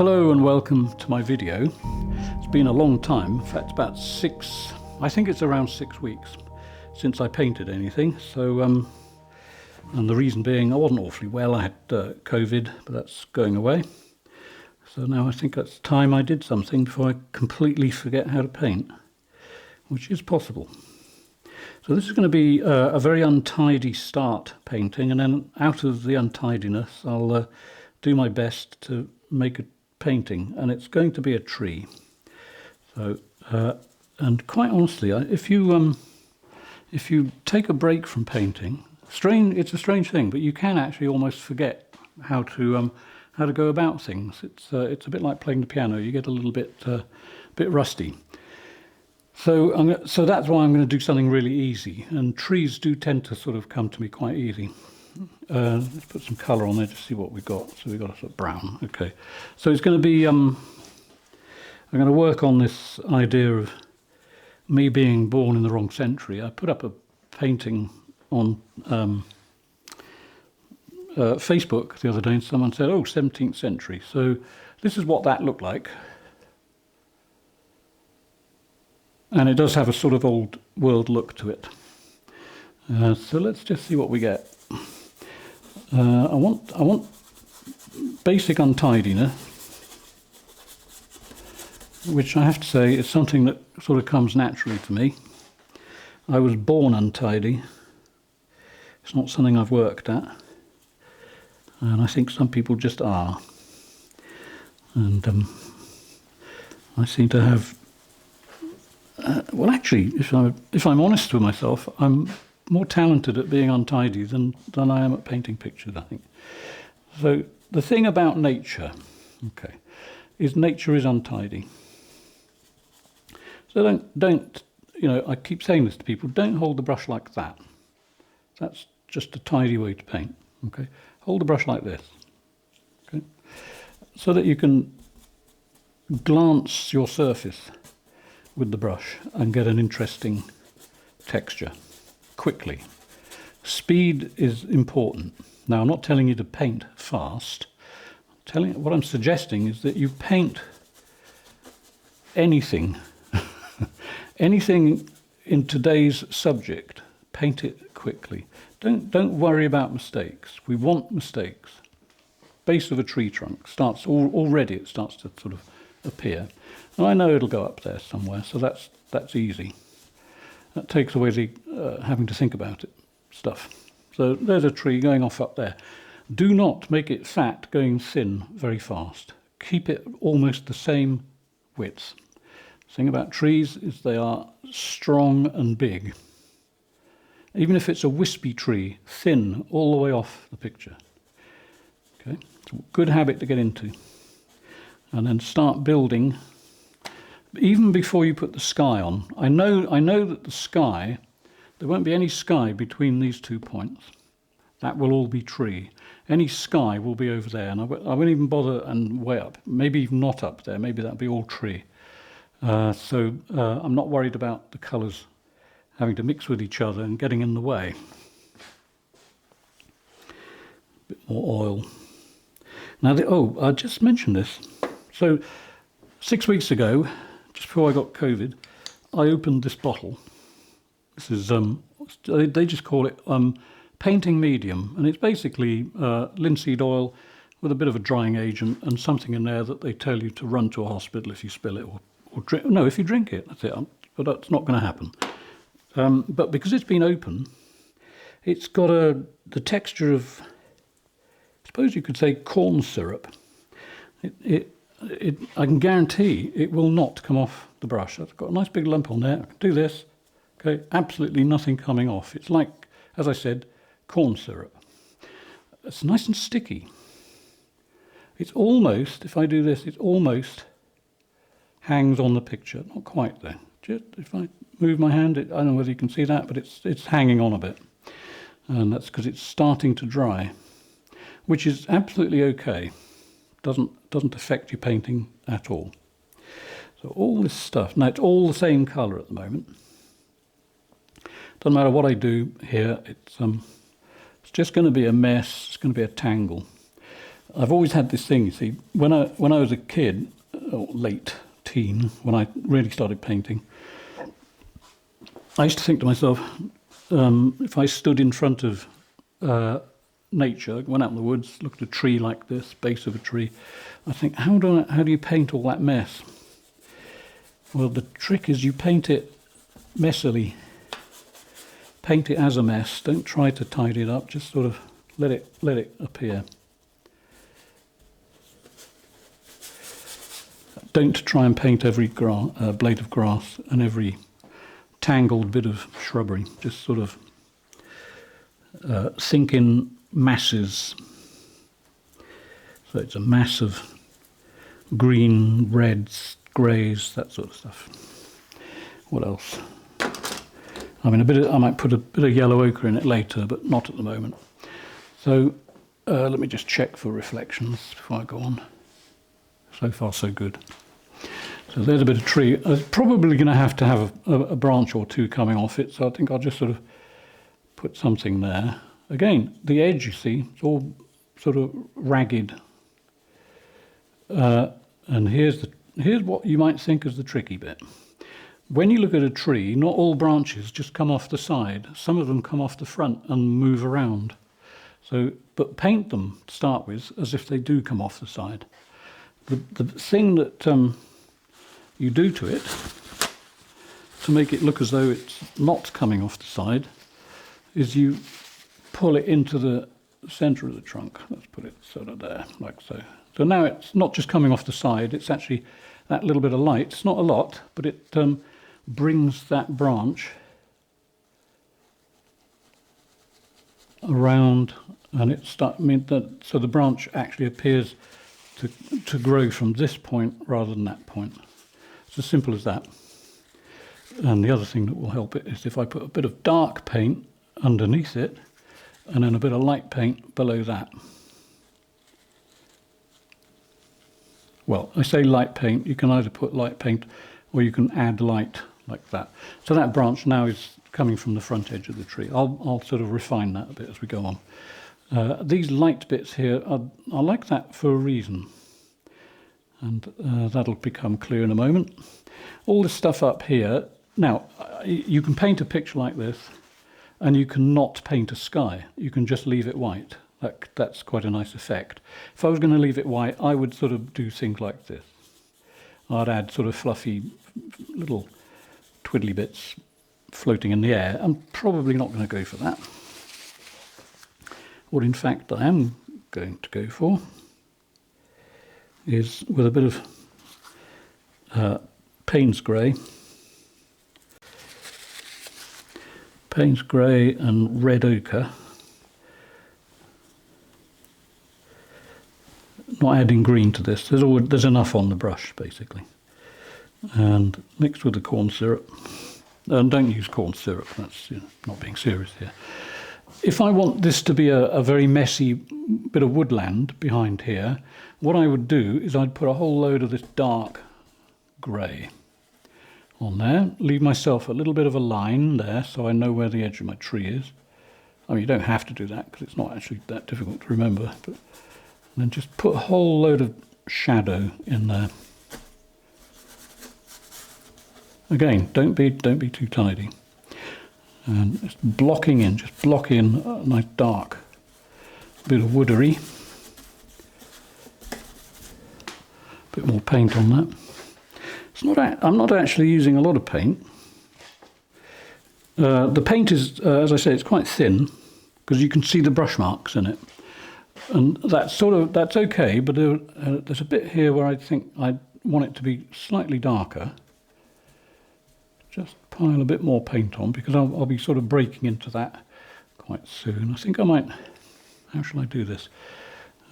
Hello and welcome to my video. It's been a long time, in fact about I think it's around 6 weeks since I painted anything. So, and the reason being I wasn't awfully well, I had COVID, but that's going away. So now I think it's time I did something before I completely forget how to paint, which is possible. So this is going to be a very untidy start painting, and then out of the untidiness I'll do my best to make a painting, and it's going to be a tree. So and quite honestly, if you take a break from painting, it's a strange thing, but you can actually almost forget how to go about things. It's a bit like playing the piano. You get a little bit rusty. So that's why I'm going to do something really easy, and trees do tend to sort of come to me quite easy. Let's put some colour on there to see what we've got. So we've got a sort of brown. Okay, so it's going to be I'm going to work on this idea of me being born in the wrong century. I put up a painting on Facebook the other day, and someone said, "Oh, 17th century." So this is what that looked like, and it does have a sort of old world look to it. So let's just see what we get. I want basic untidiness, which I have to say is something that sort of comes naturally to me. I was born untidy. It's not something I've worked at, and I think some people just are. And I seem to have. Well, actually, if I'm honest with myself, I'm more talented at being untidy than I am at painting pictures, I think. So the thing about nature, okay, is nature is untidy. So don't I keep saying this to people, don't hold the brush like that. That's just a tidy way to paint, okay? Hold the brush like this, okay? So that you can glance your surface with the brush and get an interesting texture quickly. Speed is important. Now, I'm not telling you to paint fast. What I'm suggesting is that you paint anything, anything in today's subject, paint it quickly. Don't worry about mistakes. We want mistakes. Base of a tree trunk starts already. It starts to sort of appear, and I know it'll go up there somewhere. So that's easy. That takes away the having to think about it stuff. So there's a tree going off up there. Do not make it fat going thin very fast. Keep it almost the same width. The thing about trees is they are strong and big. Even if it's a wispy tree, thin all the way off the picture. Okay, it's a good habit to get into. And then start building. Even before you put the sky on, I know that the sky, there won't be any sky between these 2 points. That will all be tree. Any sky will be over there, and I won't even bother and way up. Maybe even not up there. Maybe that'll be all tree. So I'm not worried about the colours having to mix with each other and getting in the way. A bit more oil. Now, I just mentioned this. So 6 weeks ago, just before I got COVID, I opened this bottle. This is they just call it painting medium, and it's basically linseed oil with a bit of a drying agent and something in there that they tell you to run to a hospital if you spill it or drink. No, if you drink it, that's it. But that's not going to happen. But because it's been open, it's got the texture of, I suppose you could say, corn syrup. I can guarantee it will not come off the brush. I've got a nice big lump on there. I can do this. Okay, absolutely nothing coming off. It's like, as I said, corn syrup. It's nice and sticky. It's almost, if I do this, it almost hangs on the picture. Not quite there. Just if I move my hand, I don't know whether you can see that, but it's hanging on a bit. And that's because it's starting to dry, which is absolutely okay. Doesn't affect your painting at all. So all this stuff, now it's all the same colour at the moment. Doesn't matter what I do here, it's just going to be a mess, it's going to be a tangle. I've always had this thing, you see, when I was a kid, or late teen, when I really started painting, I used to think to myself, if I stood in front of nature, went out in the woods, looked at a tree like this, base of a tree, I think, how do you paint all that mess? Well, the trick is you paint it messily. Paint it as a mess. Don't try to tidy it up. Just sort of let it appear. Don't try and paint every blade of grass and every tangled bit of shrubbery. Just sort of think in masses. So it's a mass of green, reds, greys, that sort of stuff. What else? I mean, I might put a bit of yellow ochre in it later, but not at the moment. So let me just check for reflections before I go on. So far, so good. So there's a bit of tree. I'm probably going to have a branch or two coming off it, so I think I'll just sort of put something there. Again, the edge, you see, it's all sort of ragged. And here's what you might think is the tricky bit. When you look at a tree, not all branches just come off the side. Some of them come off the front and move around. So, but paint them to start with as if they do come off the side. The thing that you do to it to make it look as though it's not coming off the side is you pull it into the centre of the trunk. Let's put it sort of there, like so. So now it's not just coming off the side, it's actually that little bit of light. It's not a lot, but it brings that branch around, and so the branch actually appears to grow from this point rather than that point. It's as simple as that. And the other thing that will help it is if I put a bit of dark paint underneath it and then a bit of light paint below that. Well, I say light paint, you can either put light paint or you can add light like that. So that branch now is coming from the front edge of the tree. I'll sort of refine that a bit as we go on. These light bits here, I like that for a reason. And that'll become clear in a moment. All this stuff up here, now you can paint a picture like this and you can not paint a sky. You can just leave it white. That's quite a nice effect. If I was going to leave it white, I would sort of do things like this. I'd add sort of fluffy little twiddly bits floating in the air. I'm probably not going to go for that. What in fact I am going to go for is with a bit of Payne's grey. Payne's grey and red ochre. Not adding green to this. There's enough on the brush basically, and mixed with the corn syrup. And don't use corn syrup. That's not being serious here. If I want this to be a very messy bit of woodland behind here, what I would do is I'd put a whole load of this dark grey on there. Leave myself a little bit of a line there so I know where the edge of my tree is. I mean, you don't have to do that because it's not actually that difficult to remember. But then just put a whole load of shadow in there. Again, don't be too tidy. And just block in a nice dark bit of woodery. Bit more paint on that. I'm not actually using a lot of paint. The paint is, as I say, it's quite thin because you can see the brush marks in it. And that's okay, but there's a bit here where I think I want it to be slightly darker. Just pile a bit more paint on because I'll be sort of breaking into that quite soon. I think I might, how shall I do this?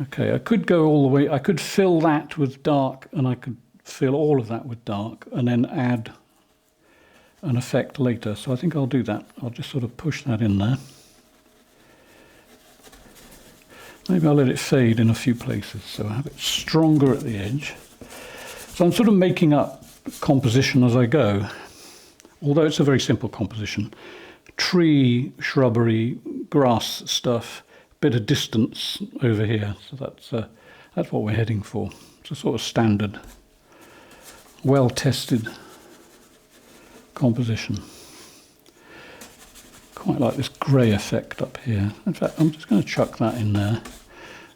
Okay, I could go all the way, I could fill that with dark and I could fill all of that with dark and then add an effect later. So I think I'll do that. I'll just sort of push that in there. Maybe I'll let it fade in a few places so I have it stronger at the edge. So I'm sort of making up composition as I go, although it's a very simple composition. Tree, shrubbery, grass stuff, bit of distance over here. So That's what we're heading for. It's a sort of standard, well-tested composition. Quite like this grey effect up here. In fact, I'm just going to chuck that in there.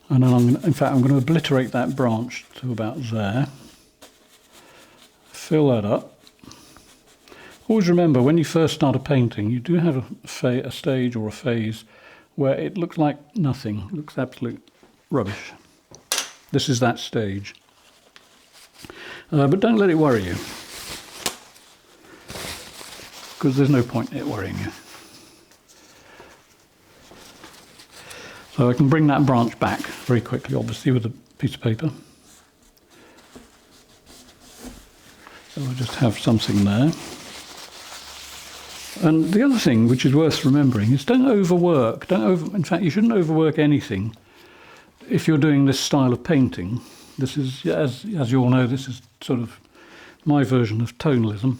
And then I'm going to obliterate that branch to about there. Fill that up. Always remember, when you first start a painting, you do have a stage or a phase where it looks like nothing. It looks absolute rubbish. This is that stage. But don't let it worry you, because there's no point in it worrying you. So I can bring that branch back very quickly, obviously, with a piece of paper. So I just have something there. And the other thing which is worth remembering is don't overwork. In fact, you shouldn't overwork anything if you're doing this style of painting. This is, as you all know, this is sort of my version of tonalism.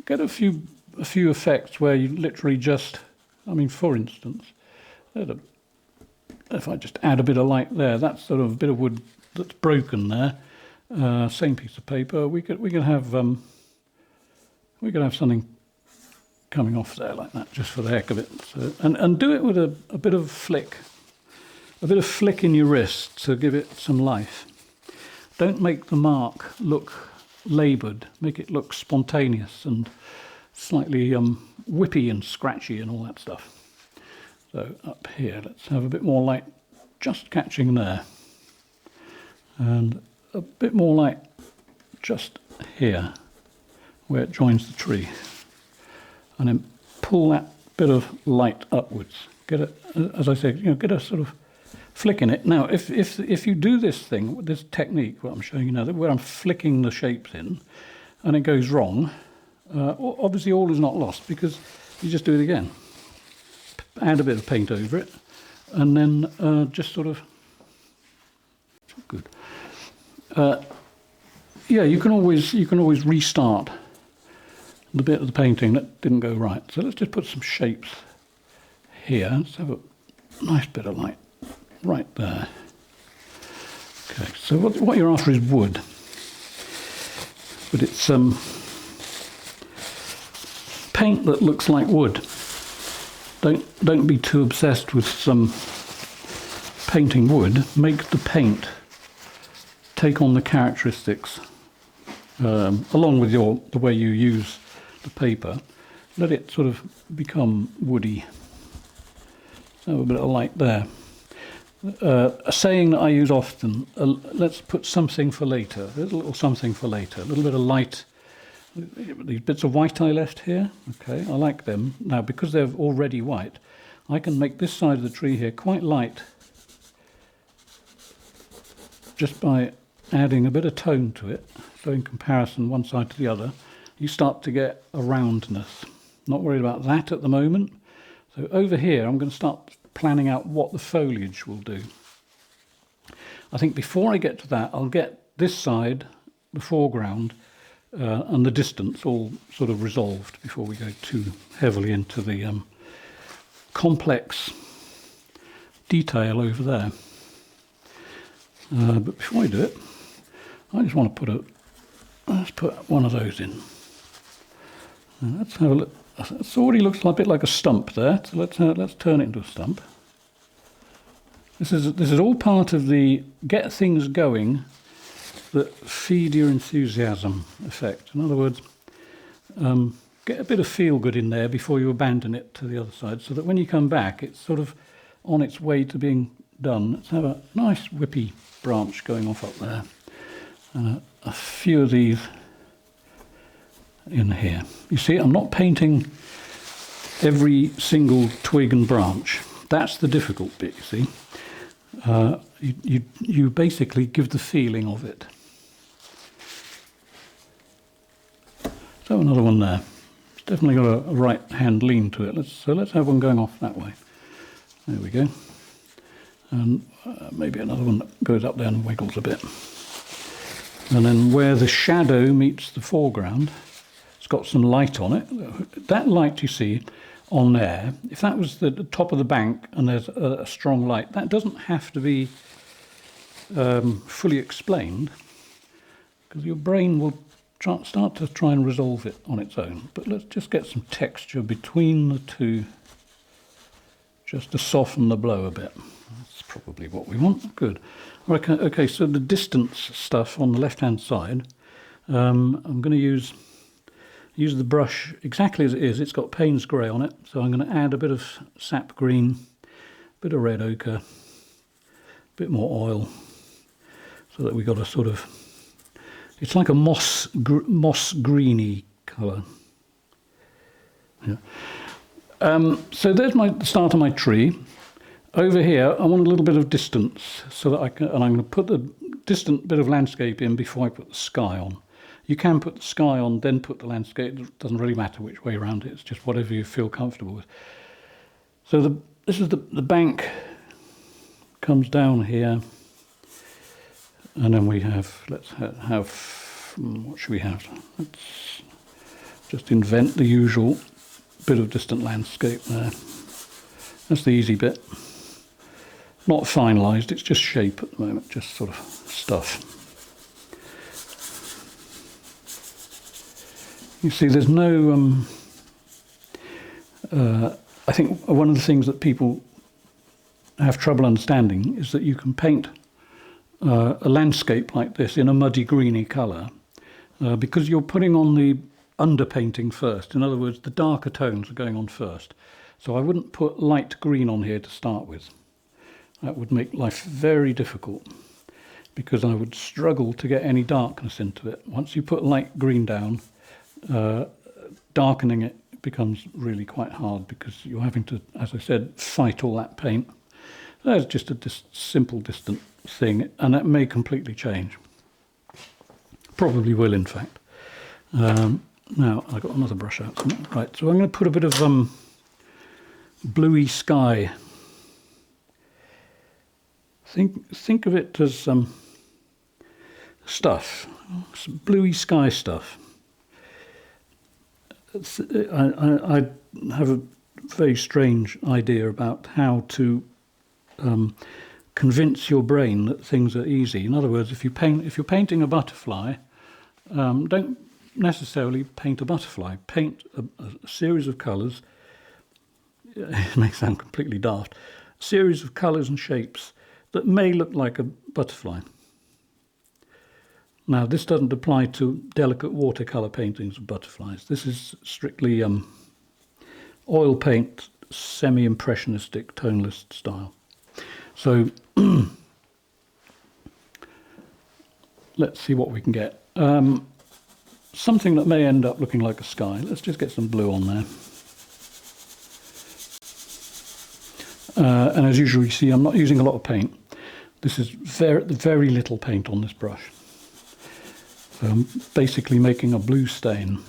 Get a few effects where you literally just, I mean, for instance, if I just add a bit of light there, that's sort of a bit of wood that's broken there. Same piece of paper. We could have something coming off there like that, just for the heck of it. So, and do it with a bit of flick in your wrist to give it some life. Don't make the mark look laboured. Make it look spontaneous and slightly whippy and scratchy and all that stuff. So up here, let's have a bit more light just catching there. And a bit more light just here, where it joins the tree. And then pull that bit of light upwards. Get it, as I said, get a sort of flick in it. Now, if you do this thing, this technique, what I'm showing you now, where I'm flicking the shapes in, and it goes wrong, obviously all is not lost, because you just do it again. Add a bit of paint over it, and then just sort of good. Yeah, you can always restart the bit of the painting that didn't go right. So let's just put some shapes here. Let's have a nice bit of light right there. Okay, so what you're after is wood, but it's paint that looks like wood. Don't be too obsessed with painting wood. Make the paint take on the characteristics along with the way you use the paper. Let it sort of become woody. So a bit of light there. A saying that I use often, let's put something for later, a little something for later, a little bit of light. These bits of white I left here, okay, I like them. Now, because they're already white, I can make this side of the tree here quite light just by adding a bit of tone to it. So in comparison, one side to the other, you start to get a roundness. Not worried about that at the moment. So over here, I'm going to start planning out what the foliage will do. I think before I get to that, I'll get this side, the foreground, and the distance all sort of resolved before we go too heavily into the complex detail over there. But before I do it, I just want to let's put one of those in. Let's have a look. It already looks a bit like a stump there, so let's turn it into a stump. This is all part of the get things going that feed your enthusiasm effect. In other words, get a bit of feel good in there before you abandon it to the other side, so that when you come back, it's sort of on its way to being done. Let's have a nice whippy branch going off up there, and a few of these in here. You see, I'm not painting every single twig and branch. That's the difficult bit, you see. You basically give the feeling of it. So another one there. It's definitely got a right hand lean to it. Let's have one going off that way. There we go. And maybe another one that goes up there and wiggles a bit. And then where the shadow meets the foreground, it's got some light on it. That light, you see, on there, if that was the top of the bank and there's a strong light, that doesn't have to be fully explained, because your brain will start to try and resolve it on its own. But let's just get some texture between the two, just to soften the blow a bit. That's probably what we want. Good. Okay, so the distance stuff on the left-hand side, I'm going to use the brush exactly as it is. It's got Payne's grey on it, so I'm going to add a bit of sap green, a bit of red ochre, a bit more oil, so that we got a sort of, it's like a moss greeny colour. Yeah. So there's the start of my tree. Over here, I want a little bit of distance, so that I can, and I'm going to put the distant bit of landscape in before I put the sky on. You can put the sky on, then put the landscape. It doesn't really matter which way around it. It's just whatever you feel comfortable with. So this is the bank comes down here, and then we have, let's have, what should we have? Let's just invent the usual bit of distant landscape there. That's the easy bit. Not finalised, it's just shape at the moment, just sort of stuff. You see, there's no, I think one of the things that people have trouble understanding is that you can paint a landscape like this in a muddy greeny colour because you're putting on the underpainting first. In other words, the darker tones are going on first. So I wouldn't put light green on here to start with. That would make life very difficult, because I would struggle to get any darkness into it. Once you put light green down, darkening it becomes really quite hard, because you're having to, as I said, fight all that paint. That's just a simple distant thing, and that may completely change. Probably will, in fact. Now, I've got another brush out. Right, so I'm going to put a bit of bluey sky. Think of it as stuff, bluey sky stuff. I have a very strange idea about how to convince your brain that things are easy. In other words, if you're painting a butterfly, don't necessarily paint a butterfly. Paint a series of colours. It may sound completely daft. A series of colours and shapes that may look like a butterfly. Now, this doesn't apply to delicate watercolour paintings of butterflies. This is strictly oil paint, semi-impressionistic, toneless style. So let's see what we can get. Something that may end up looking like a sky. Let's just get some blue on there. And as usual, you see, I'm not using a lot of paint. This is very little paint on this brush. So I'm basically making a blue stain.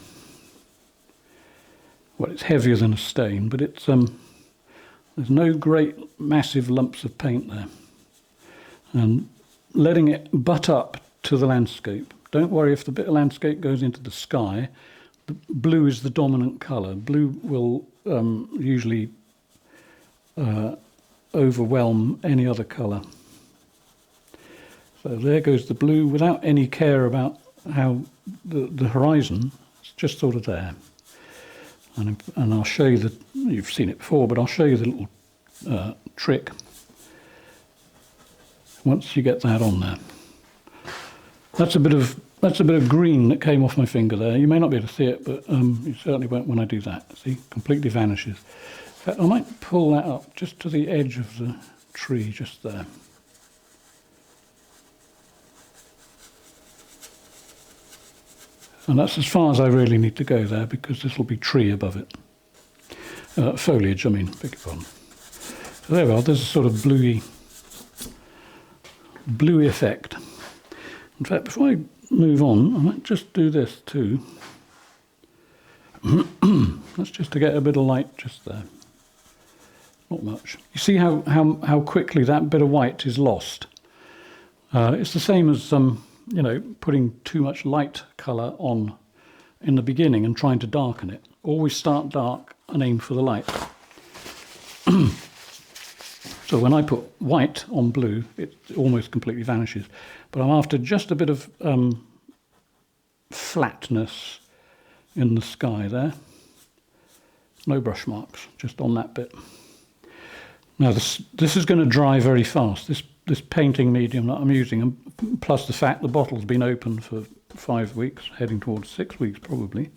Well, it's heavier than a stain, but it's there's no great massive lumps of paint there. And letting it butt up to the landscape. Don't worry if the bit of landscape goes into the sky. The blue is the dominant colour. Blue will usually overwhelm any other colour. So there goes the blue without any care about how the horizon. It's just sort of there. And I'll show you you've seen it before, but I'll show you the little trick once you get that on there. That's a bit of green that came off my finger there. You may not be able to see it, but you certainly won't when I do that. See, completely vanishes. In fact, I might pull that up just to the edge of the tree, just there. And that's as far as I really need to go there, because this will be tree above it. Foliage, I mean, beg your pardon. So there we are, there's a sort of bluey effect. In fact, before I move on, I might just do this too. That's just to get a bit of light just there. Not much. You see how quickly that bit of white is lost? It's the same as putting too much light colour on in the beginning and trying to darken it. Always start dark and aim for the light. So when I put white on blue, it almost completely vanishes. But I'm after just a bit of flatness in the sky there. No brush marks, just on that bit. Now this is going to dry very fast. This painting medium that I'm using, and plus the fact the bottle's been open for 5 weeks, heading towards 6 weeks probably,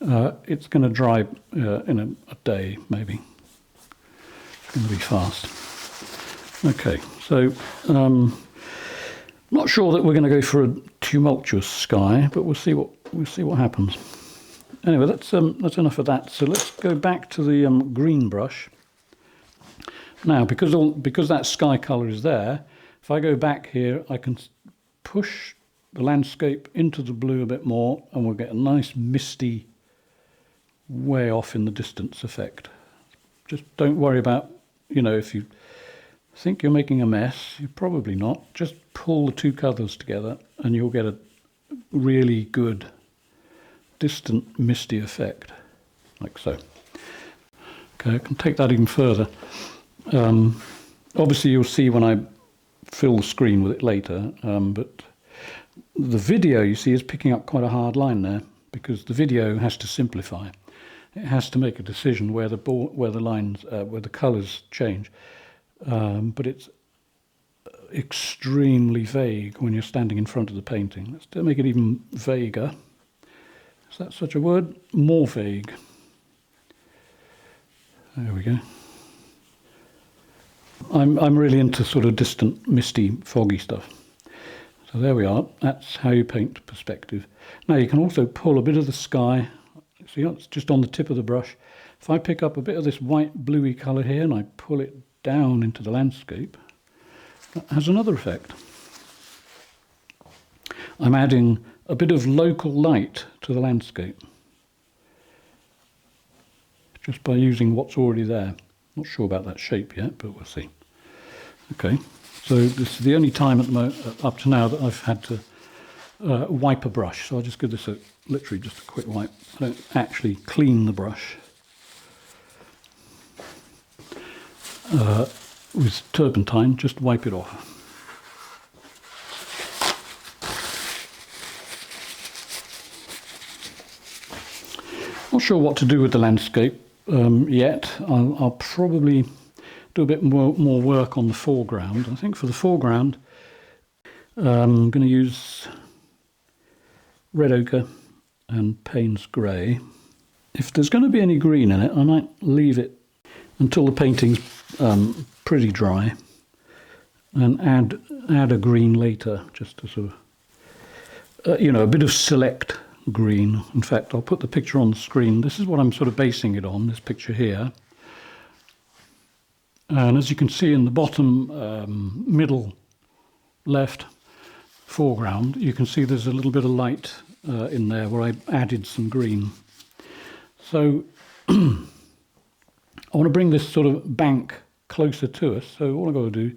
it's going to dry in a day maybe. It's going to be fast. Okay, so not sure that we're going to go for a tumultuous sky, but we'll see what happens. Anyway, that's enough of that. So let's go back to the green brush. Now, because that sky colour is there, if I go back here, I can push the landscape into the blue a bit more, and we'll get a nice misty, way off in the distance effect. Just don't worry about, if you think you're making a mess, you're probably not. Just pull the two colours together and you'll get a really good distant misty effect, like so. Okay, I can take that even further. Obviously you'll see when I fill the screen with it later, but the video, you see, is picking up quite a hard line there, because the video has to simplify. It has to make a decision where the colours change. But it's extremely vague when you're standing in front of the painting. Let's make it even vaguer. Is that such a word? More vague. There we go. I'm really into sort of distant, misty, foggy stuff. So there we are. That's how you paint perspective. Now you can also pull a bit of the sky. See, it's just on the tip of the brush. If I pick up a bit of this white bluey colour here and I pull it down into the landscape, that has another effect. I'm adding a bit of local light to the landscape just by using what's already there. Not sure about that shape yet, but we'll see. Okay, so this is the only time at the moment, up to now, that I've had to wipe a brush. So I'll just give this literally just a quick wipe. I don't actually clean the brush. With turpentine, just wipe it off. Not sure what to do with the landscape yet. I'll probably do a bit more work on the foreground. I think for the foreground I'm going to use red ochre and Payne's grey. If there's going to be any green in it, I might leave it until the painting's pretty dry and add a green later, just to sort of a bit of select green. In fact, I'll put the picture on the screen. This is what I'm sort of basing it on, this picture here. And as you can see in the bottom middle left foreground, you can see there's a little bit of light in there where I added some green. So I want to bring this sort of bank closer to us, so all I've got to do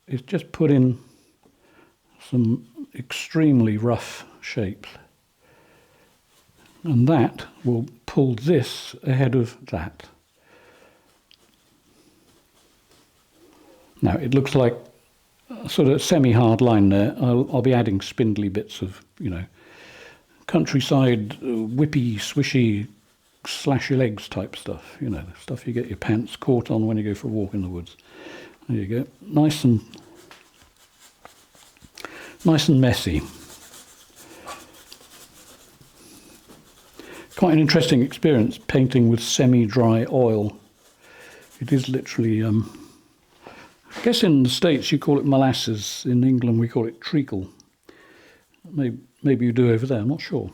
is just put in some extremely rough shapes, and that will pull this ahead of that. Now it looks like a sort of semi-hard line there. I'll be adding spindly bits of, countryside, whippy, swishy, slash your legs type stuff, the stuff you get your pants caught on when you go for a walk in the woods. There you go, nice and messy. Quite an interesting experience painting with semi-dry oil. It is literally, I guess in the States you call it molasses, in England we call it treacle. Maybe you do over there, I'm not sure.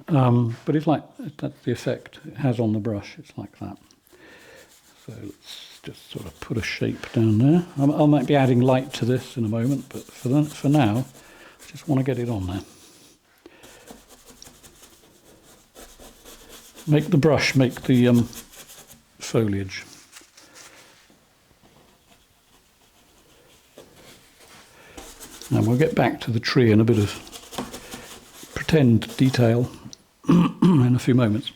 But it's like, that's the effect it has on the brush, it's like that. So let's just sort of put a shape down there. I might be adding light to this in a moment, but for now, I just want to get it on there. Make the brush make the foliage. And we'll get back to the tree in a bit of pretend detail. in a few moments.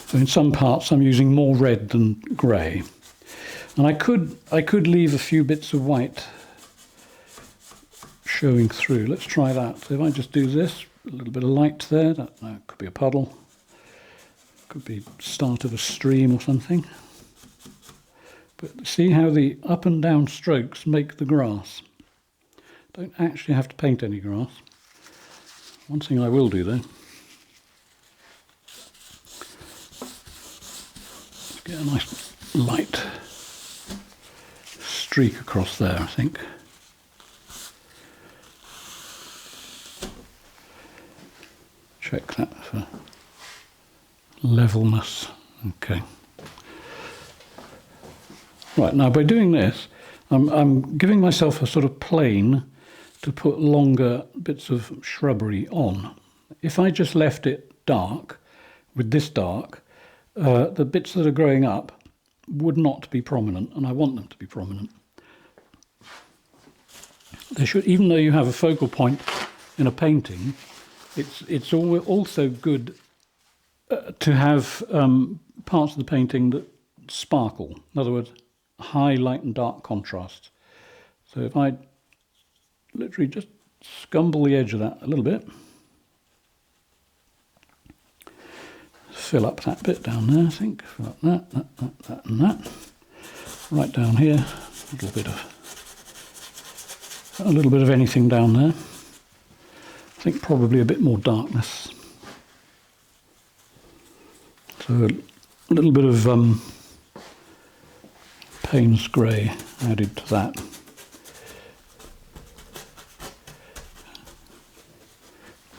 So in some parts I'm using more red than grey. And I could leave a few bits of white showing through. Let's try that. So if I just do this, a little bit of light there, that could be a puddle, could be start of a stream or something. But see how the up and down strokes make the grass. Don't actually have to paint any grass. One thing I will do though, let's get a nice light streak across there, I think. Check that for levelness. Okay. Right, now by doing this, I'm giving myself a sort of plane to put longer bits of shrubbery on. If I just left it dark, with this dark, the bits that are growing up would not be prominent, and I want them to be prominent. They should, even though you have a focal point in a painting, it's also good to have parts of the painting that sparkle. In other words, high light and dark contrast. So if I literally just scumble the edge of that a little bit, fill up that bit down there, I think, fill up that and that. Right down here, a little bit of anything down there. I think probably a bit more darkness. So a little bit of Payne's grey added to that.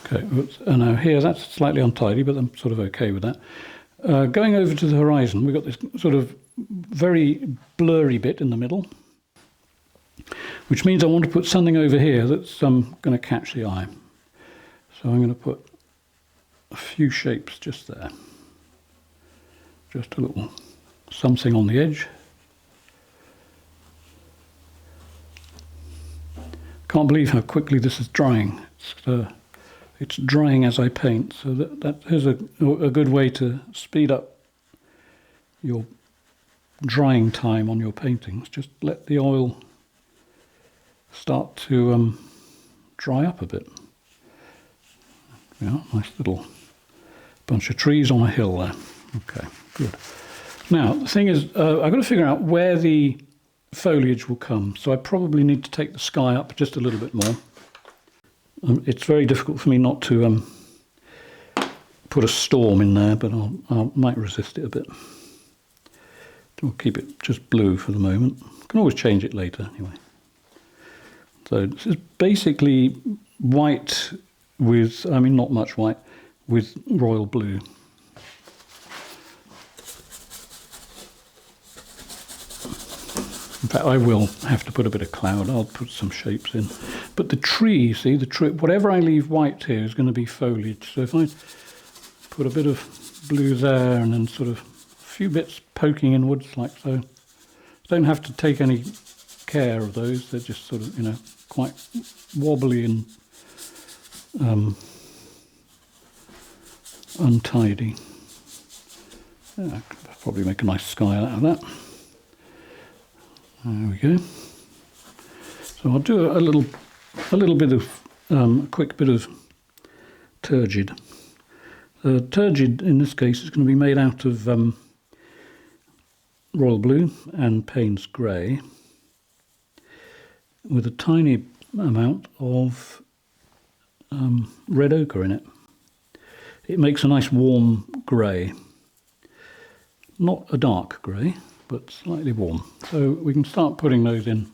Okay, and now here that's slightly untidy, but I'm sort of okay with that. Going over to the horizon, we've got this sort of very blurry bit in the middle, which means I want to put something over here that's going to catch the eye. So I'm going to put a few shapes just there. Just a little something on the edge. Can't believe how quickly this is drying. It's drying as I paint, so that is a good way to speed up your drying time on your paintings. Just let the oil start to dry up a bit. Yeah, nice little bunch of trees on a hill there. Okay, good. Now, the thing is, I've got to figure out where the foliage will come, so I probably need to take the sky up just a little bit more. It's very difficult for me not to put a storm in there, but I might resist it a bit. We'll keep it just blue for the moment. Can always change it later anyway. So this is basically white with, I mean not much white, with royal blue. In fact, I will have to put a bit of cloud. I'll put some shapes in. But the tree, see, the tree, whatever I leave white here is going to be foliage. So if I put a bit of blue there and then sort of a few bits poking inwards like so, don't have to take any care of those. They're just sort of, you know, quite wobbly and untidy. Yeah, I could probably make a nice sky out of that. There we go. So I'll do a little bit of a quick bit of turgid. Turgid in this case is going to be made out of royal blue and Payne's grey with a tiny amount of red ochre in it. It makes a nice warm grey, not a dark grey, but slightly warm. So we can start putting those in,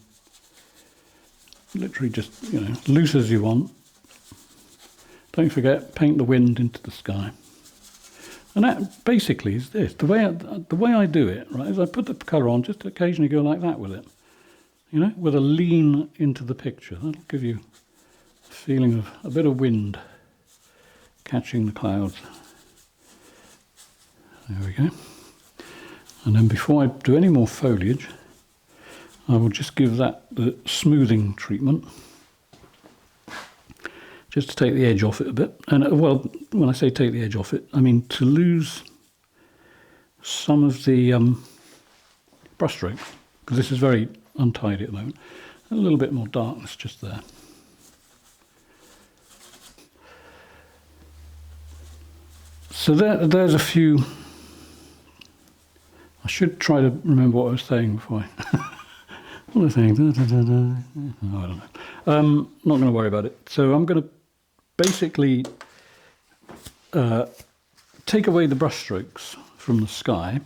literally just, you know, loose as you want. Don't forget, paint the wind into the sky. And that basically is this. The way I do it, right, is I put the colour on, just occasionally go like that with it. You know, with a lean into the picture. That'll give you a feeling of a bit of wind catching the clouds. There we go. And then before I do any more foliage, I will just give that the smoothing treatment. just to take the edge off it a bit. And well, when I say take the edge off it, I mean to lose some of the brush stroke, because this is very untidy at the moment. A little bit more darkness just there. So there's a few. I should try to remember what I was saying before what was I saying? Oh, I don't know. Not going to worry about it. So I'm going to basically take away the brush strokes from the sky.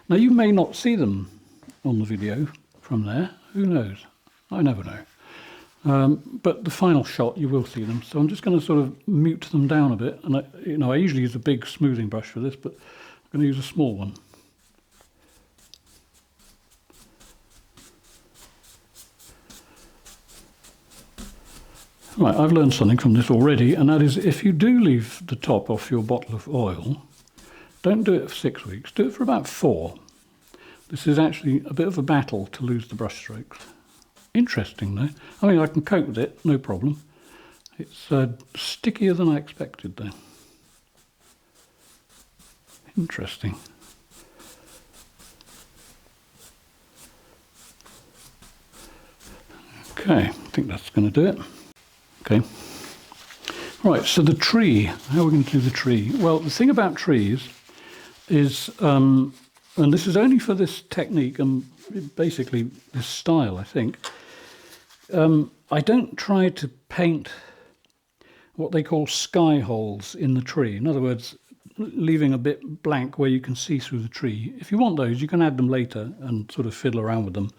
Now you may not see them on the video from there. Who knows? I never know. But the final shot, you will see them. So I'm just going to sort of mute them down a bit. And I usually use a big smoothing brush for this, but I'm going to use a small one. Right, I've learned something from this already, and that is if you do leave the top off your bottle of oil, don't do it for 6 weeks, do it for about 4. This is actually a bit of a battle to lose the brush strokes. Interesting though. I mean, I can cope with it, no problem. It's stickier than I expected though. Interesting. Okay, I think that's going to do it. Okay. Right, so the tree, how are we going to do the tree? Well, the thing about trees is, and this is only for this technique and basically this style, I think, I don't try to paint what they call sky holes in the tree. In other words, leaving a bit blank where you can see through the tree. If you want those, you can add them later and sort of fiddle around with them.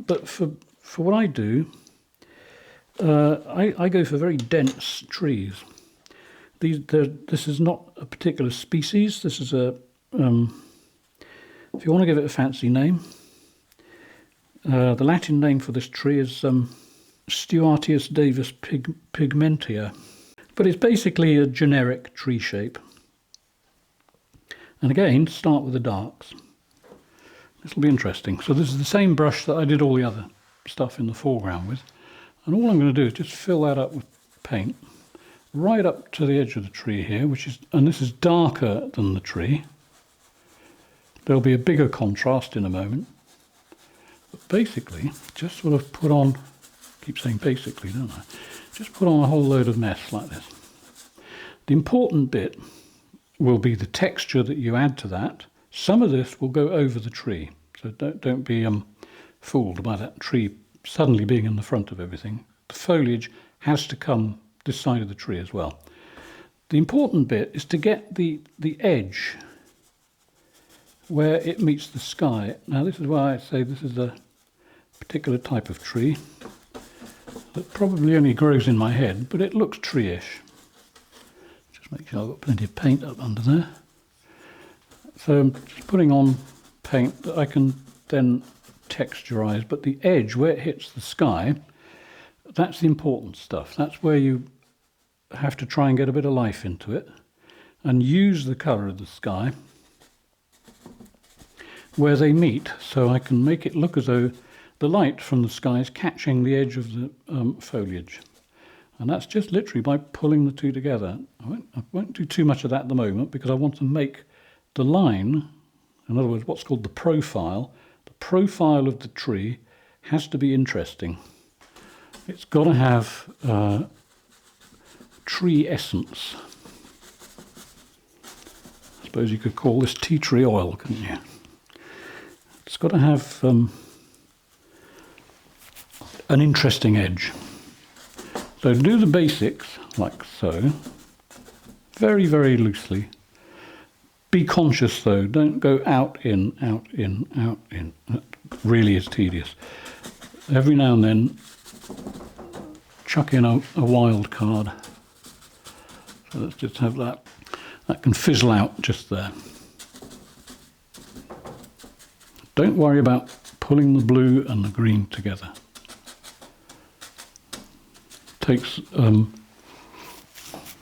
But for what I do, I go for very dense trees. This is not a particular species. This is a, if you want to give it a fancy name, the Latin name for this tree is Stuart Davies pigmentia. But it's basically a generic tree shape. And again, start with the darks. This will be interesting. So this is the same brush that I did all the other stuff in the foreground with. And all I'm going to do is just fill that up with paint right up to the edge of the tree here, and this is darker than the tree. There'll be a bigger contrast in a moment. But basically, just sort of put on, I keep saying basically, don't I? Just put on a whole load of mess like this. The important bit will be the texture that you add to that. Some of this will go over the tree, so don't be fooled by that tree suddenly being in the front of everything. The foliage has to come this side of the tree as well. The important bit is to get the edge where it meets the sky. Now this is why I say this is a particular type of tree that probably only grows in my head, but it looks tree-ish. Just make sure I've got plenty of paint up under there. So I'm just putting on paint that I can then texturize, but the edge where it hits the sky, that's the important stuff. That's where you have to try and get a bit of life into it and use the colour of the sky where they meet, so I can make it look as though the light from the sky is catching the edge of the foliage. And that's just literally by pulling the two together. I won't do too much of that at the moment because I want to make the line, in other words what's called the profile of the tree has to be interesting. It's got to have tree essence. I suppose you could call this tea tree oil, couldn't you? It's got to have an interesting edge. So do the basics like so, very, very loosely. Be conscious though, don't go out, in, out, in, out, in. That really is tedious. Every now and then, chuck in a wild card. So let's just have that. That can fizzle out just there. Don't worry about pulling the blue and the green together.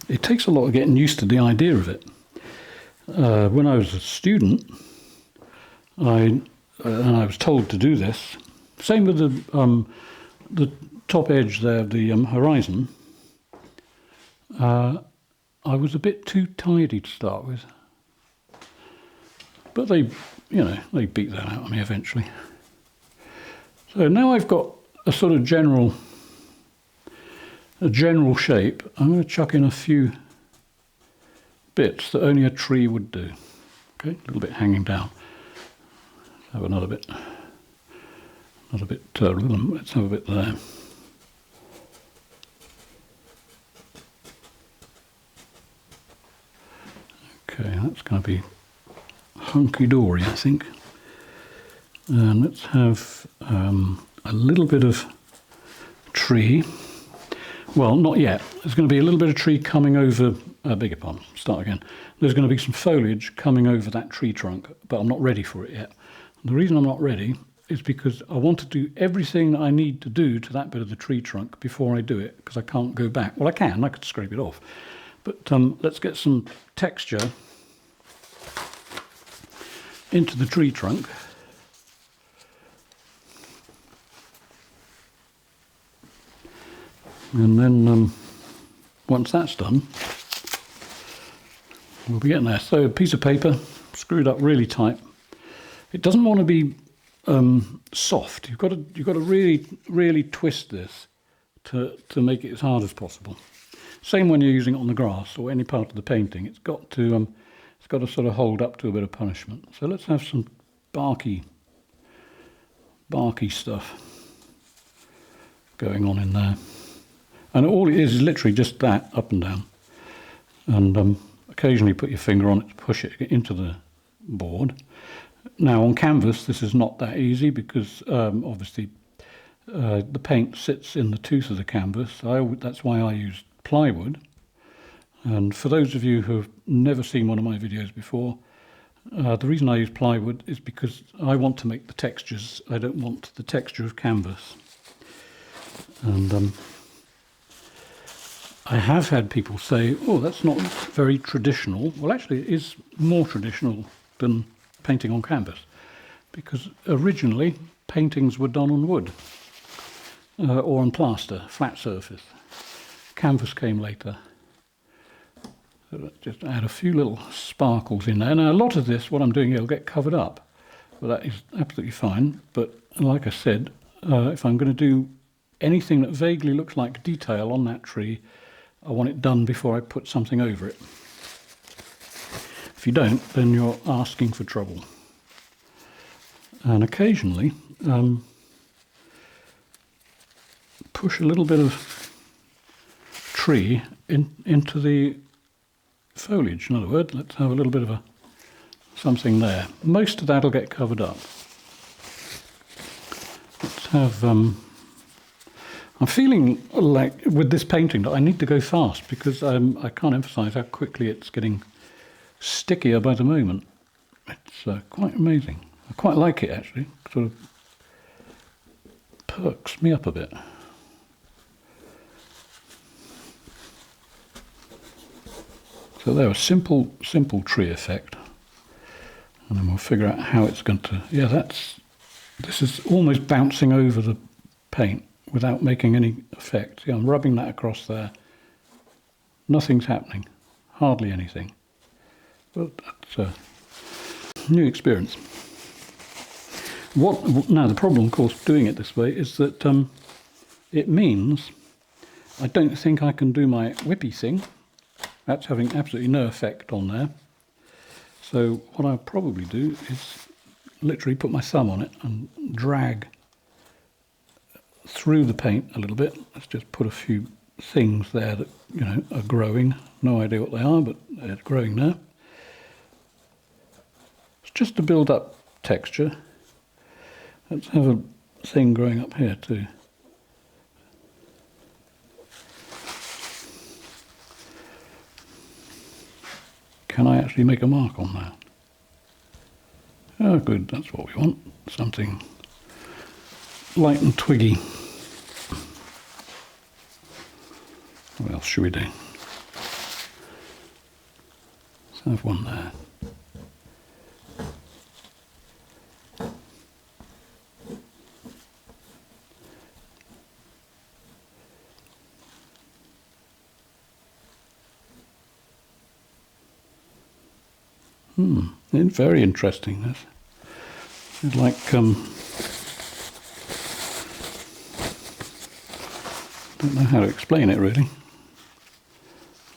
It takes a lot of getting used to the idea of it. When I was a student, and I was told to do this. Same with the top edge there of the horizon. I was a bit too tidy to start with, but they, they beat that out of me eventually. So now I've got a sort of general shape. I'm going to chuck in a few bits that only a tree would do. Okay, a little bit hanging down. Let's have another bit. Let's have a bit there. Okay, that's going to be hunky-dory, I think. And let's have a little bit of tree. Well, not yet. There's going to be a little bit of tree coming over, beg your pardon, start again. There's going to be some foliage coming over that tree trunk, but I'm not ready for it yet. And the reason I'm not ready is because I want to do everything that I need to do to that bit of the tree trunk before I do it, because I can't go back. Well, I could scrape it off. But let's get some texture into the tree trunk. And then once that's done, we'll be getting there. So a piece of paper, screwed up really tight. It doesn't want to be soft. You've got to really twist this to make it as hard as possible. Same when you're using it on the grass or any part of the painting. It's got to sort of hold up to a bit of punishment. So let's have some barky stuff going on in there. And all it is literally just that, up and down. And occasionally put your finger on it to push it into the board. Now on canvas this is not that easy because obviously the paint sits in the tooth of the canvas. That's why I use plywood. And for those of you who have never seen one of my videos before, the reason I use plywood is because I want to make the textures. I don't want the texture of canvas. And I have had people say, oh, that's not very traditional. Well, actually it is more traditional than painting on canvas, because originally paintings were done on wood or on plaster, flat surface. Canvas came later. So let's just add a few little sparkles in there. Now a lot of this, what I'm doing here, will get covered up, but that is absolutely fine. But like I said, if I'm going to do anything that vaguely looks like detail on that tree, I want it done before I put something over it. If you don't, then you're asking for trouble. And occasionally, push a little bit of tree into the foliage. In other words, let's have a little bit of something there. Most of that will get covered up. Let's have... I'm feeling like with this painting that I need to go fast because I can't emphasise how quickly it's getting stickier by the moment. It's quite amazing. I quite like it actually. Sort of perks me up a bit. So there, a simple tree effect, and then we'll figure out how it's going to. Yeah, this is almost bouncing over the paint without making any effect. See, I'm rubbing that across there. Nothing's happening, hardly anything. But that's a new experience. Now the problem, of course, doing it this way is that it means I don't think I can do my whippy thing. That's having absolutely no effect on there. So what I'll probably do is literally put my thumb on it and drag through the paint a little bit. Let's just put a few things there that are growing. No idea what they are, but they're growing now. It's just to build up texture. Let's have a thing growing up here too. Can I actually make a mark on that? Oh good, that's what we want. Something light and twiggy. What else should we do? Let's have one there. It's very interesting. It's like don't know how to explain it really.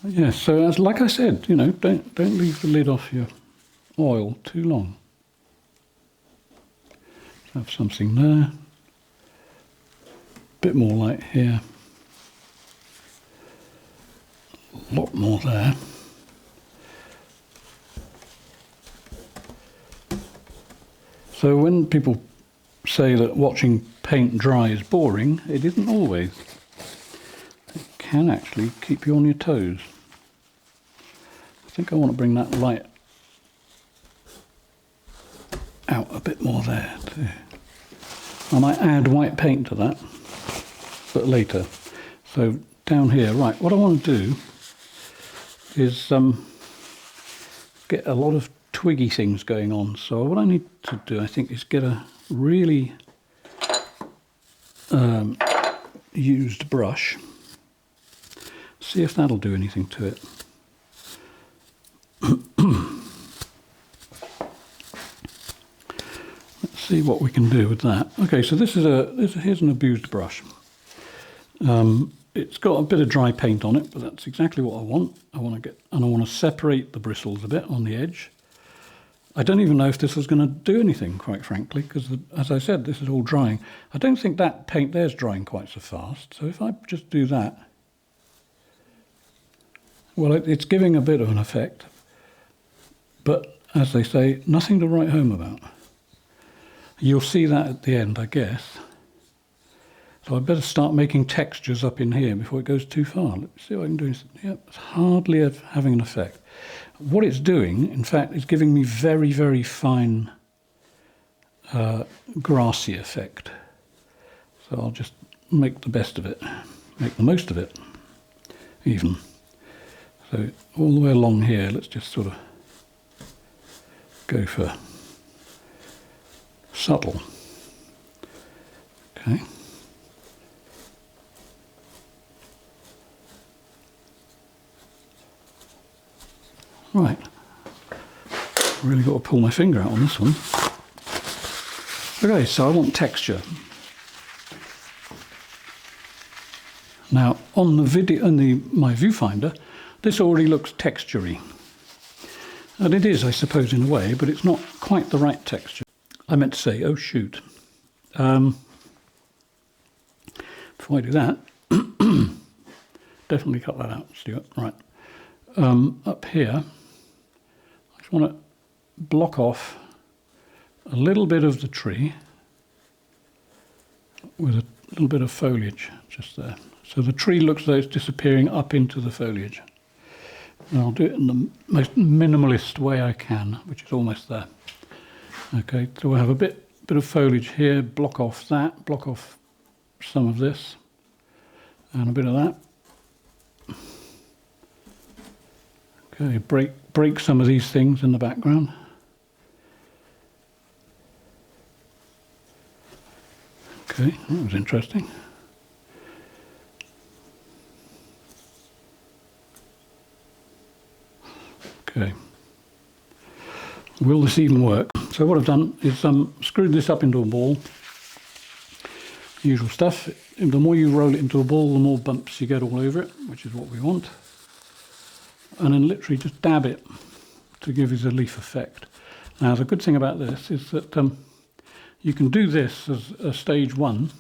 Yeah, so as like I said, you know, don't leave the lid off your oil too long. Have something there. Bit more light here. A lot more there. So when people say that watching paint dry is boring, it isn't always. It can actually keep you on your toes. I think I want to bring that light out a bit more there too. I might add white paint to that, but later. So down here, right, what I want to do is get a lot of twiggy things going on. So what I need to do, I think, is get a really used brush. See if that'll do anything to it. Let's see what we can do with that. Okay, so here's an abused brush. It's got a bit of dry paint on it, but that's exactly what I want. I want to separate the bristles a bit on the edge. I don't even know if this is going to do anything, quite frankly, because as I said, this is all drying. I don't think that paint there's drying quite so fast. So if I just do that, well, it's giving a bit of an effect, but as they say, nothing to write home about. You'll see that at the end, I guess. So I better start making textures up in here before it goes too far. Let's see what I can do. Yep, it's hardly having an effect. What it's doing, in fact, is giving me very, very fine grassy effect. So I'll just make the best of it, make the most of it, even. So all the way along here, let's just sort of go for subtle. Okay. Right. Really got to pull my finger out on this one. Okay, so I want texture. Now on the video, on my viewfinder, this already looks textury. And it is, I suppose, in a way, but it's not quite the right texture. I meant to say, oh shoot. Before I do that, definitely cut that out, Stuart. Right. Up here, I just want to block off a little bit of the tree with a little bit of foliage just there. So the tree looks as though it's disappearing up into the foliage. And I'll do it in the most minimalist way I can, which is almost there. Okay, so we'll have a bit of foliage here, block off that, block off some of this, and a bit of that. Okay, break some of these things in the background. Okay, that was interesting. Okay. Will this even work? So what I've done is screwed this up into a ball. Usual stuff. The more you roll it into a ball, the more bumps you get all over it, which is what we want. And then literally just dab it to give us a leaf effect. Now the good thing about this is that you can do this as a stage one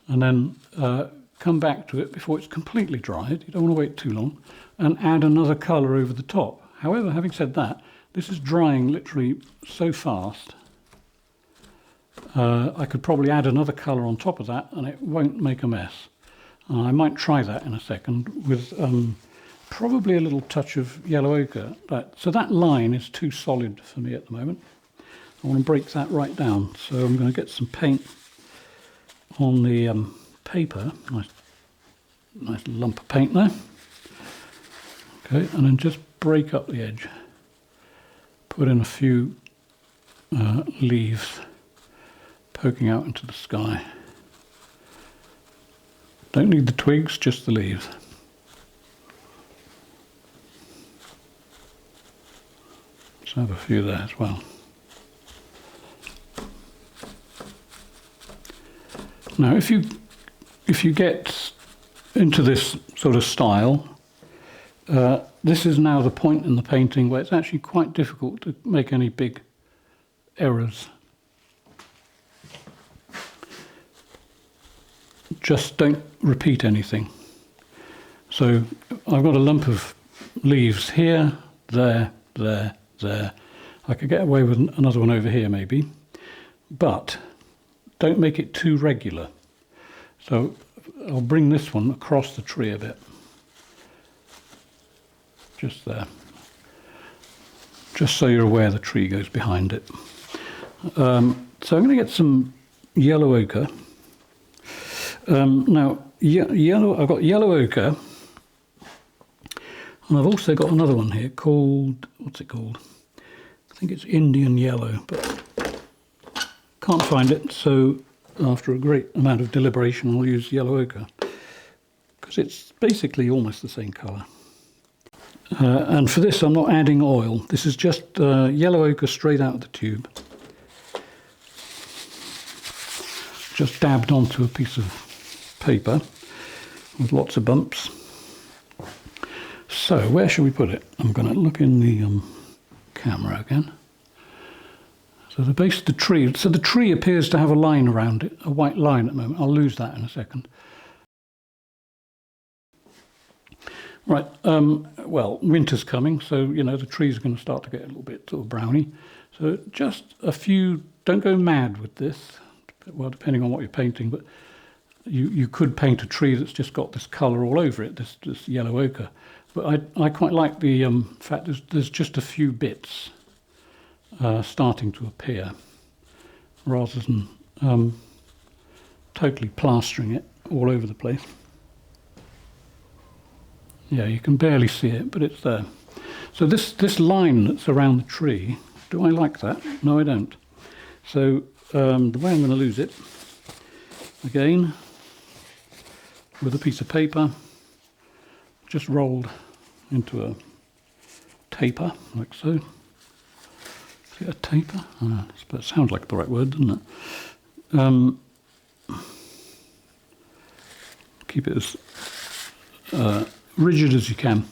and then come back to it before it's completely dried. You don't want to wait too long, and add another colour over the top. However, having said that, this is drying literally so fast. I could probably add another colour on top of that and it won't make a mess. I might try that in a second with probably a little touch of yellow ochre. So that line is too solid for me at the moment. I want to break that right down. So I'm going to get some paint on the paper. Nice lump of paint there. Okay, and then just break up the edge. Put in a few leaves poking out into the sky. Don't need the twigs, just the leaves. Let's have a few there as well. Now if you get into this sort of style, this is now the point in the painting where it's actually quite difficult to make any big errors. Just don't repeat anything. So I've got a lump of leaves here, there, there, there. I could get away with another one over here maybe, but don't make it too regular. So I'll bring this one across the tree a bit. Just there. Just so you're aware the tree goes behind it. So I'm going to get some yellow ochre. Now, I've got yellow ochre, and I've also got another one here called, what's it called? I think it's Indian yellow, but can't find it, so after a great amount of deliberation I'll use yellow ochre, because it's basically almost the same colour. And for this I'm not adding oil, this is just yellow ochre straight out of the tube. Just dabbed onto a piece of paper with lots of bumps. So where should we put it? I'm going to look in the camera again. So the base of the tree, so the tree appears to have a line around it, a white line at the moment. I'll lose that in a second. Right, well, winter's coming, so you know the trees are going to start to get a little bit sort of browny. So just a few, don't go mad with this, well, depending on what you're painting, but you could paint a tree that's just got this colour all over it, this yellow ochre. But I quite like the fact there's just a few bits starting to appear, rather than totally plastering it all over the place. Yeah, you can barely see it, but it's there. So this line that's around the tree, do I like that? No, I don't. So the way I'm going to lose it, again, with a piece of paper, just rolled into a taper, like so. Is it a taper? It sounds like the right word, doesn't it? Keep it as rigid as you can.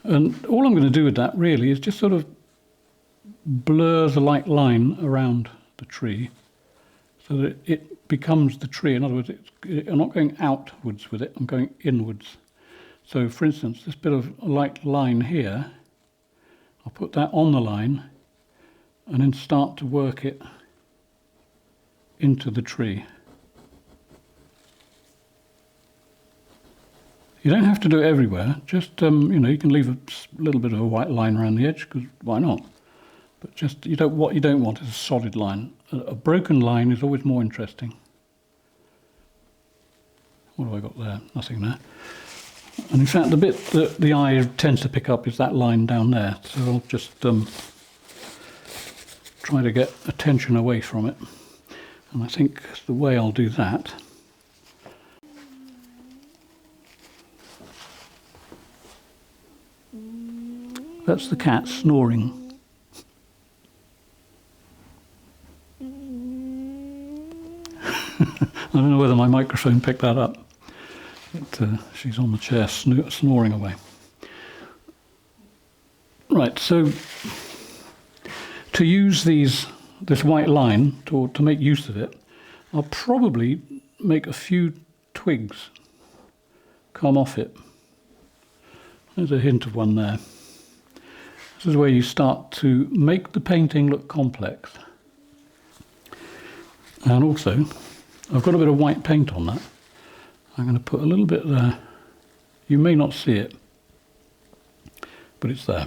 And all I'm going to do with that really is just sort of blur the light line around the tree so that it becomes the tree. In other words, I'm not going outwards with it, I'm going inwards. So for instance, this bit of light line here, I'll put that on the line and then start to work it into the tree. You don't have to do it everywhere, just, you know, you can leave a little bit of a white line around the edge, because why not? But just, what you don't want is a solid line. A broken line is always more interesting. What have I got there? Nothing there. And in fact, the bit that the eye tends to pick up is that line down there. So I'll just try to get attention away from it. And I think the way I'll do that, that's the cat snoring. I don't know whether my microphone picked that up, but she's on the chair snoring away. Right, so to use this white line, to make use of it, I'll probably make a few twigs come off it. There's a hint of one there. This is where you start to make the painting look complex. And also, I've got a bit of white paint on that. I'm going to put a little bit there. You may not see it, but it's there.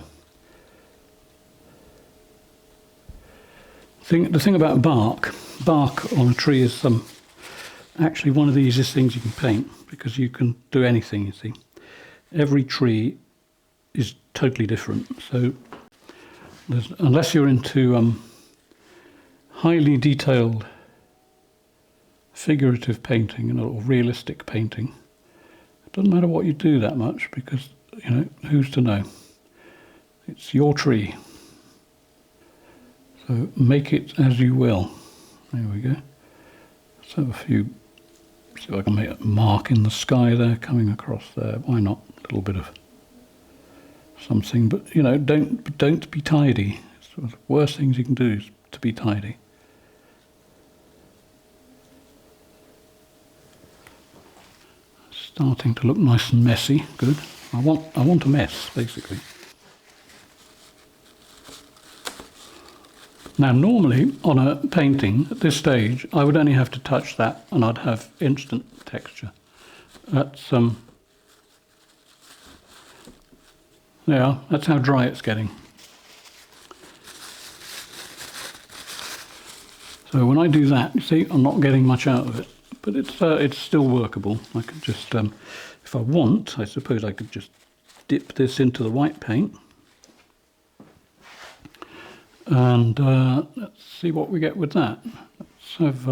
The thing about bark on a tree is actually one of the easiest things you can paint, because you can do anything, you see. Every tree is totally different, so unless you're into highly detailed figurative painting, or realistic painting, it doesn't matter what you do that much, because, you know, who's to know? It's your tree. So make it as you will. There we go. Let's have a few, see if I can make a mark in the sky there, coming across there. Why not? A little bit of something, but you know, don't be tidy. It's one of the worst things you can do is to be tidy. Starting to look nice and messy. Good. I want a mess, basically. Now, normally on a painting at this stage, I would only have to touch that and I'd have instant texture. That's yeah, that's how dry it's getting. So when I do that, you see, I'm not getting much out of it, but it's still workable. I could just, if I want, I suppose I could just dip this into the white paint. And let's see what we get with that. Let's have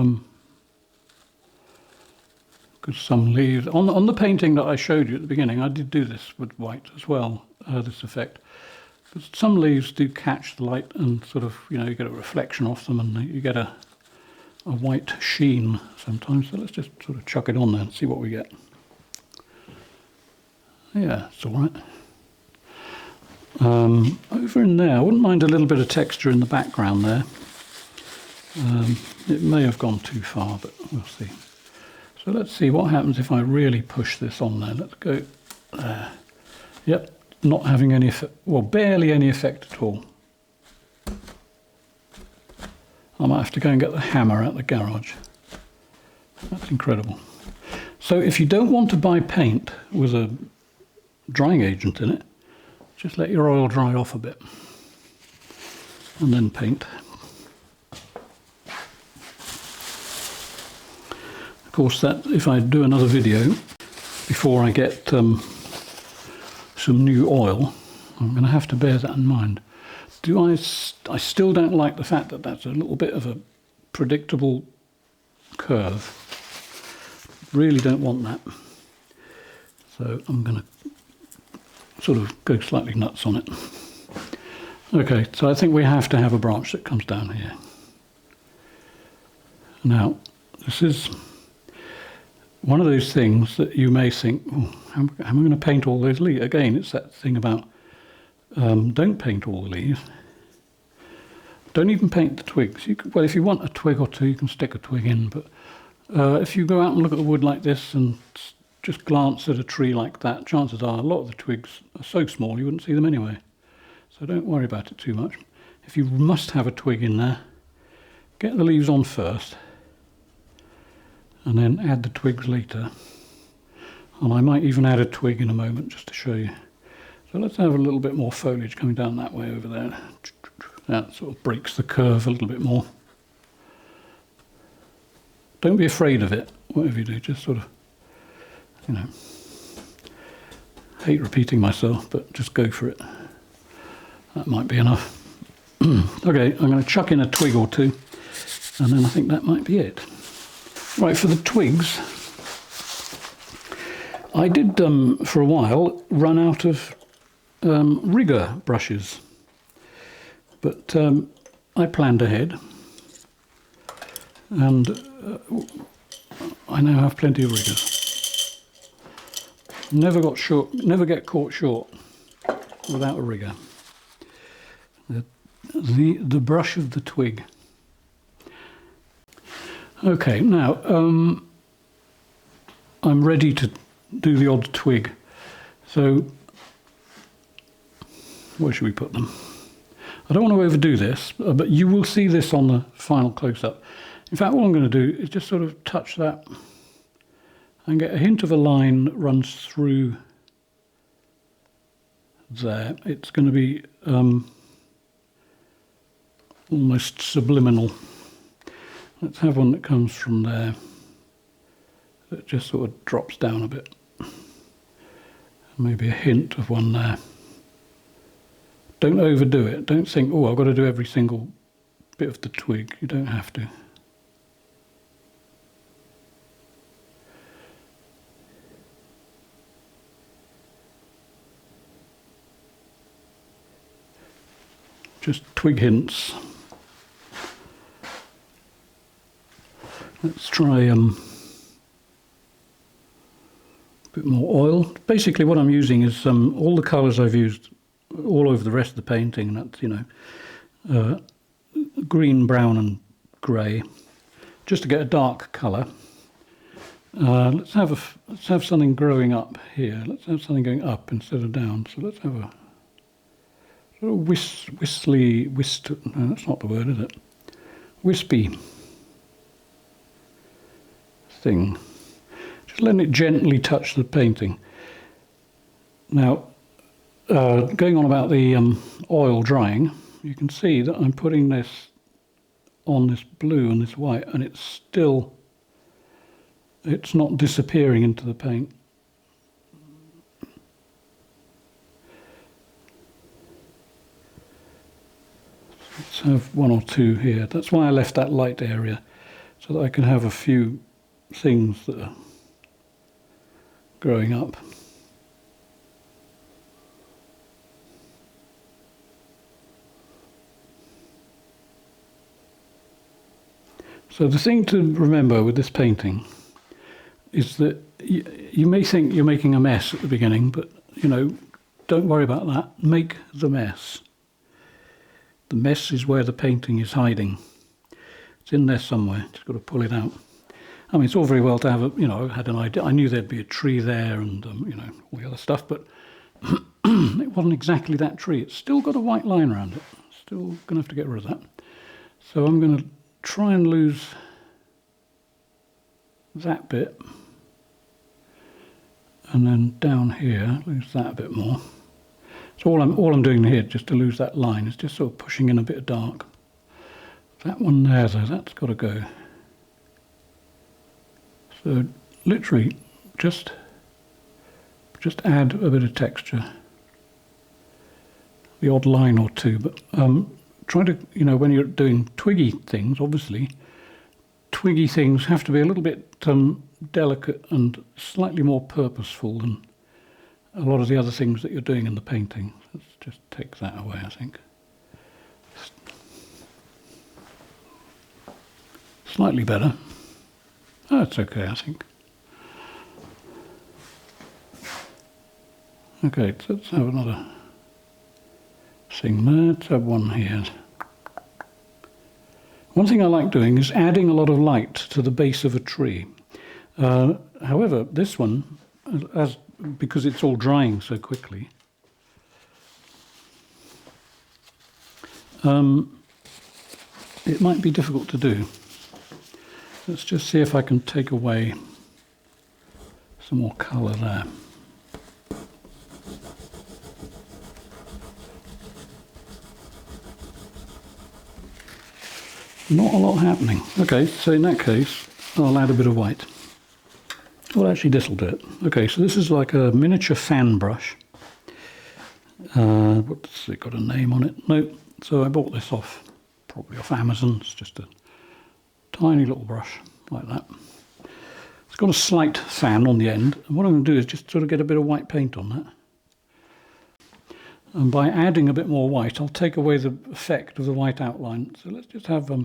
because some leaves on the painting that I showed you at the beginning. I did do this with white as well, this effect. Because some leaves do catch the light and sort of, you know, you get a reflection off them and you get a white sheen sometimes. So let's just sort of chuck it on there and see what we get. Yeah, it's all right. Over in there, I wouldn't mind a little bit of texture in the background there. It may have gone too far, but we'll see. So let's see what happens if I really push this on there. Let's go there. Yep, not having any effect, well, barely any effect at all. I might have to go and get the hammer out the garage. That's incredible. So if you don't want to buy paint with a drying agent in it, just let your oil dry off a bit and then paint. Of course, that if I do another video before I get some new oil, I'm going to have to bear that in mind. I still don't like the fact that that's a little bit of a predictable curve. Really don't want that. So I'm going to sort of go slightly nuts on it. Okay, so I think we have to have a branch that comes down here. Now, this is one of those things that you may think, oh, how am I going to paint all those leaves? Again, it's that thing about don't paint all the leaves. Don't even paint the twigs. Well, if you want a twig or two, you can stick a twig in, but if you go out and look at the wood like this and just glance at a tree like that, chances are a lot of the twigs are so small you wouldn't see them anyway. So don't worry about it too much. If you must have a twig in there, get the leaves on first and then add the twigs later. And I might even add a twig in a moment just to show you. So let's have a little bit more foliage coming down that way over there. That sort of breaks the curve a little bit more. Don't be afraid of it, whatever you do, just sort of, you know, hate repeating myself, but just go for it. That might be enough. Okay, I'm going to chuck in a twig or two, and then I think that might be it. Right, for the twigs, I did, for a while, run out of rigger brushes, but I planned ahead, and I now have plenty of riggers. Never get caught short without a rigger. The brush of the twig. Okay, now I'm ready to do the odd twig. So where should we put them? I don't want to overdo this, but you will see this on the final close-up. In fact, what I'm going to do is just sort of touch that and get a hint of a line that runs through there. It's going to be almost subliminal. Let's have one that comes from there that just sort of drops down a bit. Maybe a hint of one there. Don't overdo it. Don't think, oh, I've got to do every single bit of the twig. You don't have to. Just twig hints. Let's try a bit more oil. Basically what I'm using is all the colours I've used all over the rest of the painting. That's, you know, green, brown and grey, just to get a dark colour. Let's have something growing up here. Let's have something going up instead of down. So let's have a sort of no, that's not the word, is it? Wispy thing. Just letting it gently touch the painting. Now, going on about the oil drying, you can see that I'm putting this on this blue and this white, and it's not disappearing into the paint. Let's have one or two here. That's why I left that light area, so that I can have a few things that are growing up. So the thing to remember with this painting is that you may think you're making a mess at the beginning, but, you know, don't worry about that. Make the mess. The mess is where the painting is hiding. It's in there somewhere. Just got to pull it out. I mean, it's all very well to have a, you know, had an idea. I knew there'd be a tree there and, you know, all the other stuff, but it wasn't exactly that tree. It's still got a white line around it. Still going to have to get rid of that. So I'm going to try and lose that bit. And then down here, lose that a bit more. So all I'm doing here, just to lose that line, is just sort of pushing in a bit of dark. That one there, though, that's got to go. So literally, just add a bit of texture, the odd line or two. But try to, you know, when you're doing twiggy things, obviously, twiggy things have to be a little bit delicate and slightly more purposeful than a lot of the other things that you're doing in the painting. Let's just take that away, I think. Slightly better. Oh, it's okay, I think. Okay, so let's have another thing there. Let's have one here. One thing I like doing is adding a lot of light to the base of a tree. However, this one, because it's all drying so quickly, it might be difficult to do. Let's just see if I can take away some more colour there. Not a lot happening. Okay, so in that case, I'll add a bit of white. Well, actually, this will do it. Okay, so this is like a miniature fan brush. What's it got a name on it? No. So I bought this probably off Amazon. It's just a tiny little brush like that. It's got a slight fan on the end. And what I'm going to do is just sort of get a bit of white paint on that. And by adding a bit more white, I'll take away the effect of the white outline. So let's just have a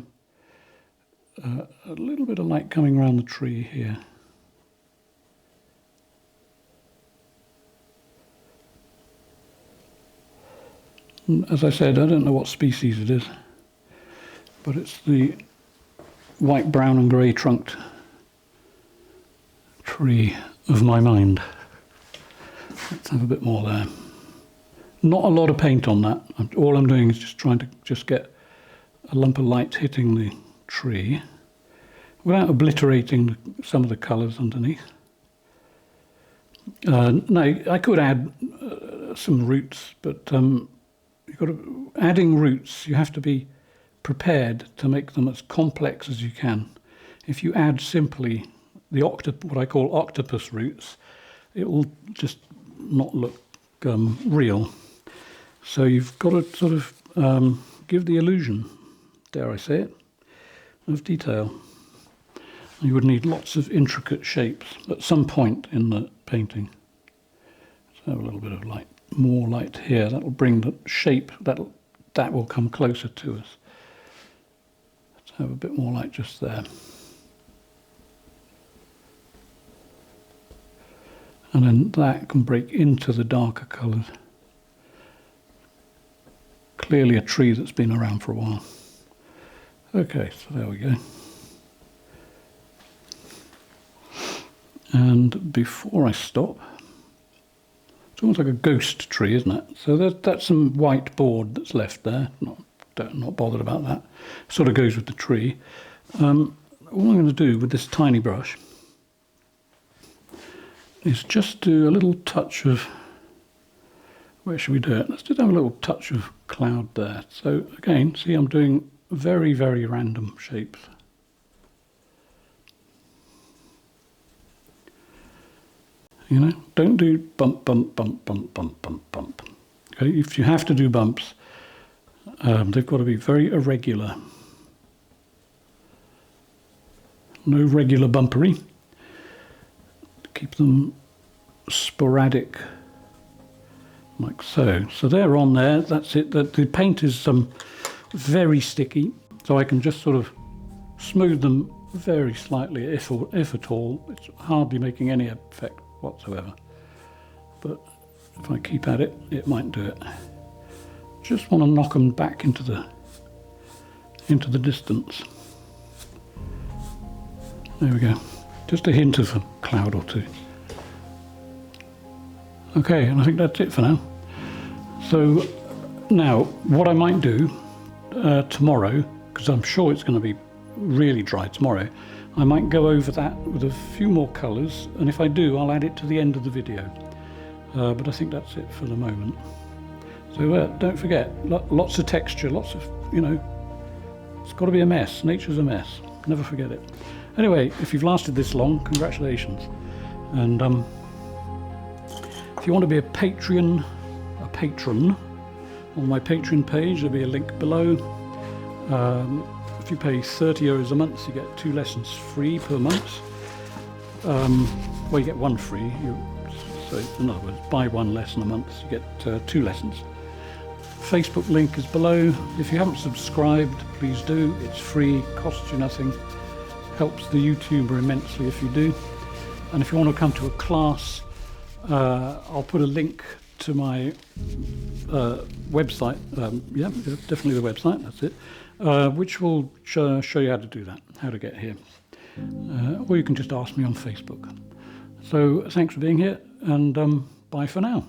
little bit of light coming around the tree here. And as I said, I don't know what species it is, but it's the white, brown and grey trunked tree of my mind. Let's have a bit more there. Not a lot of paint on that. All I'm doing is just trying to get a lump of light hitting the tree without obliterating some of the colours underneath. Now, I could add some roots, but adding roots, you have to be prepared to make them as complex as you can. If you add simply what I call octopus roots, it will just not look real. So you've got to sort of give the illusion, dare I say it, of detail. You would need lots of intricate shapes at some point in the painting. Let's have a little bit of light, more light here. That will bring the shape, that will come closer to us. Let's have a bit more light just there. And then that can break into the darker colours. Clearly a tree that's been around for a while. Okay, so there we go. And before I stop, it's almost like a ghost tree, isn't it? So that's some white board that's left there. Not bothered about that. Sort of goes with the tree. All I'm going to do with this tiny brush is just do a little touch of, where should we do it? Let's just have a little touch of cloud there. So again, see, I'm doing very, very random shapes. You know, don't do bump, bump, bump, bump, bump, bump, bump. Okay, if you have to do bumps, they've got to be very irregular. No regular bumpery. Keep them sporadic, like so. So they're on there, that's it. The paint is very sticky, so I can just sort of smooth them very slightly, if at all. It's hardly making any effect whatsoever. But if I keep at it, it might do it. Just want to knock them back into the distance. There we go. Just a hint of a cloud or two. Okay, and I think that's it for now. So now, what I might do tomorrow, because I'm sure it's going to be really dry tomorrow, I might go over that with a few more colours, and if I do, I'll add it to the end of the video. But I think that's it for the moment. So don't forget, lots of texture, lots of, you know, it's got to be a mess. Nature's a mess. Never forget it. Anyway, if you've lasted this long, congratulations. And if you want to be a patron on my Patreon page, there'll be a link below. If you pay €30 a month, you get 2 lessons free per month. Well, you get 1 free. So in other words, buy 1 lesson a month, you get 2 lessons. Facebook link is below. If you haven't subscribed, please do. It's free, costs you nothing. Helps the YouTuber immensely if you do. And if you want to come to a class, I'll put a link to my website. Yeah, definitely the website, that's it. Which will show you how to do that, how to get here. Or you can just ask me on Facebook. So thanks for being here, and bye for now.